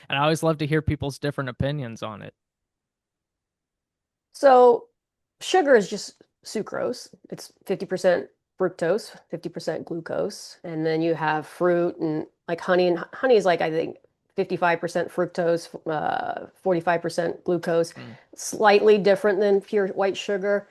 And I always love to hear people's different opinions on it. So sugar is just sucrose. It's 50% fructose, 50% glucose. And then you have fruit and like honey. And honey is like, I think, 55% fructose, 45% glucose. Mm. Slightly different than pure white sugar.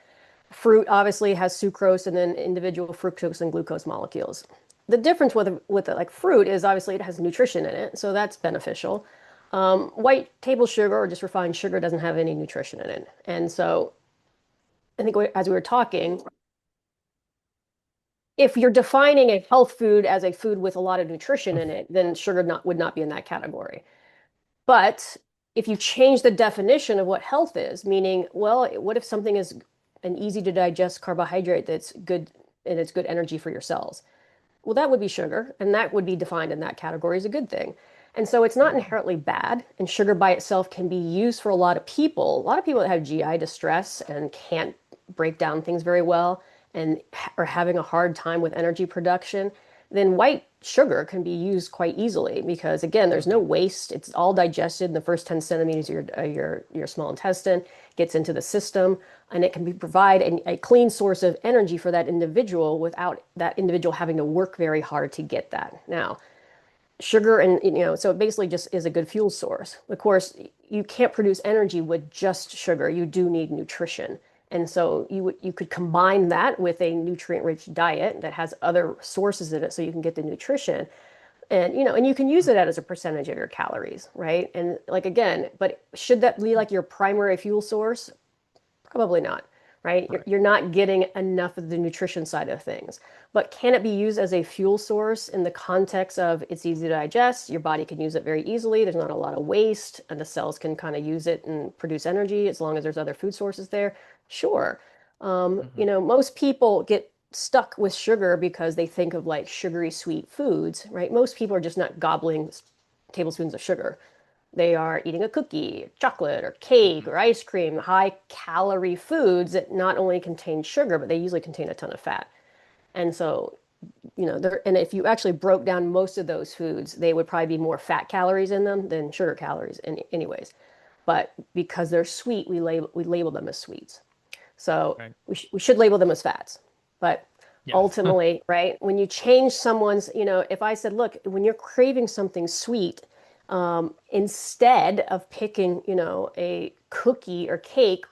Fruit obviously has sucrose and then individual fructose and glucose molecules. The difference with like fruit is obviously it has nutrition in it, so that's beneficial. White table sugar or just refined sugar doesn't have any nutrition in it. And so I think as we were talking, if you're defining a health food as a food with a lot of nutrition in it, then would not be in that category. But if you change the definition of what health is, meaning, well, what if something is an easy to digest carbohydrate that's good and it's good energy for your cells? Well, that would be sugar, and that would be defined in that category as a good thing. And so it's not Mhm. inherently bad, and sugar by itself can be used for a lot of people. A lot of people that have GI distress and can't break down things very well and are having a hard time with energy production, then white sugar can be used quite easily because again, there's no Mhm. waste. It's all digested in the first 10 centimeters of your small intestine, gets into the system, and it can provide a clean source of energy for that individual without that individual having to work very hard to get that. Now, sugar and so it basically just is a good fuel source. Of course, you can't produce energy with just sugar. You do need nutrition. And so you could combine that with a nutrient-rich diet that has other sources in it so you can get the nutrition. And and you can use it as a percentage of your calories, right? And like again, but should that be like your primary fuel source? Probably not, right? You're, Right. you're not getting enough of the nutrition side of things. But can it be used as a fuel source in the context of it's easy to digest, your body can use it very easily, there's not a lot of waste, and the cells can kind of use it and produce energy as long as there's other food sources there? Sure. Mhm. Most people get stuck with sugar because they think of like sugary sweet foods, right? Most people are just not gobbling tablespoons of sugar. They are eating a cookie, chocolate, or cake, Mhm. or ice cream, high calorie foods that not only contain sugar, but they usually contain a ton of fat. And so, and if you actually broke down most of those foods, they would probably be more fat calories in them than sugar calories, anyways. But because they're sweet, we label them as sweets. So Right. we should label them as fats. But Yeah. ultimately, right, when you change someone's, if I said, look, when you're craving something sweet, instead of picking, a cookie or cake,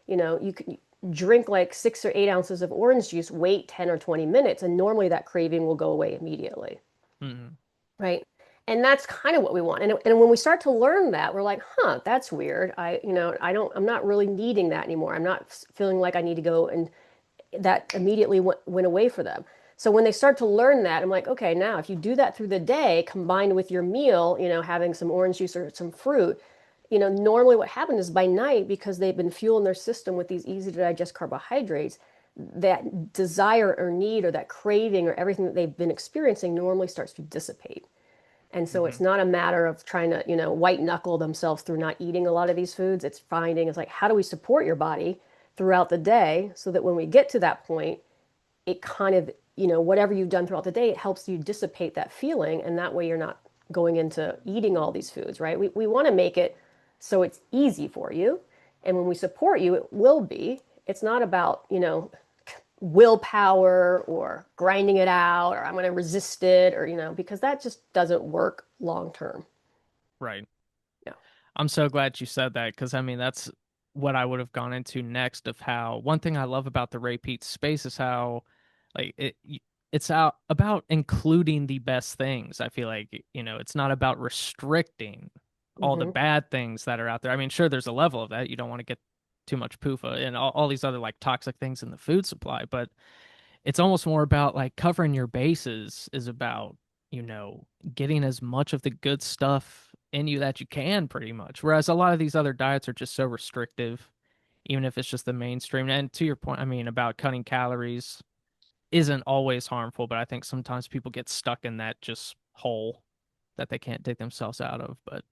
you could drink like 6 or 8 ounces of orange juice, wait 10 or 20 minutes, and normally that craving will go away immediately, Mhm. right? And that's kind of what we want. And when we start to learn that, we're like, huh, that's weird. I'm not really needing that anymore. I'm not feeling like I need to go and that immediately went away for them. So when they start to learn that, I'm like, okay, now if you do that through the day, combined with your meal, having some orange juice or some fruit, normally what happens is by night, because they've been fueling their system with these easy to digest carbohydrates, that desire or need or that craving or everything that they've been experiencing normally starts to dissipate. And so it's Mhm. not a matter of trying to, white knuckle themselves through not eating a lot of these foods. It's like, how do we support your body throughout the day so that when we get to that point, it kind of, whatever you've done throughout the day, it helps you dissipate that feeling. And that way you're not going into eating all these foods, right? We want to make it so it's easy for you. And when we support you, it will be. It's not about, willpower or grinding it out or I'm going to resist it or, because that just doesn't work long term. Right. Yeah. I'm so glad you said that because I mean that's what I would have gone into next of how one thing I love about the Ray Peat space is how like it's out about including the best things. I feel like, it's not about restricting all the Hmm. bad things that are out there. I mean, sure, there's a level of that. You don't want to get too much PUFA and all these other like toxic things in the food supply, but it's almost more about like covering your bases is about, you know, getting as much of the good stuff in you that you can pretty much. Whereas a lot of these other diets are just so restrictive, even if it's just the mainstream. And to your point, I mean, about cutting calories isn't always harmful, but I think sometimes people get stuck in that just hole that they can't dig themselves out of. But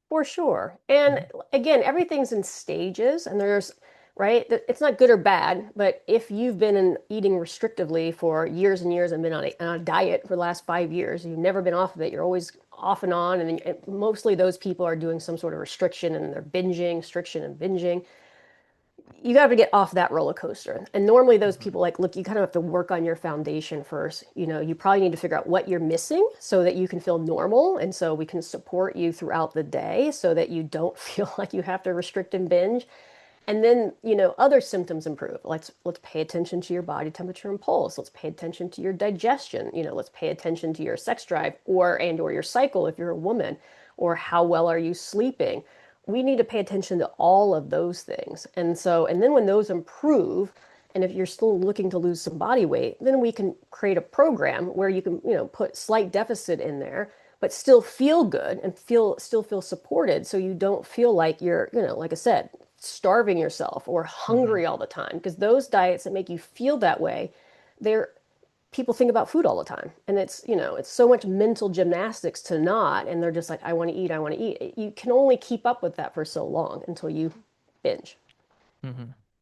For sure. And Mhm. again, everything's in stages, and there's right? It's not good or bad, but if you've been eating restrictively for years and years and been on a diet for the last 5 years, you've never been off of it, you're always off and on, and mostly those people are doing some sort of restriction and they're binging, restriction and binging. You got to get off that roller coaster. And normally those Hmm. people like, look, you kind of have to work on your foundation first. You probably need to figure out what you're missing so that you can feel normal. And so we can support you throughout the day so that you don't feel like you have to restrict and binge. And then, other symptoms improve. Let's pay attention to your body temperature and pulse. Let's pay attention to your digestion. Let's pay attention to your sex drive or your cycle if you're a woman, or how well are you sleeping. We need to pay attention to all of those things. And then when those improve, and if you're still looking to lose some body weight, then we can create a program where you can, put slight deficit in there, but still feel good and still feel supported, so you don't feel like you're, like I said, starving yourself or Hmm. hungry all the time. Because those diets that make you feel that way, they're people think about food all the time. And it's so much mental gymnastics to not, and they're just like, I want to eat, I want to eat. You can only keep up with that for so long until you binge. Hmm.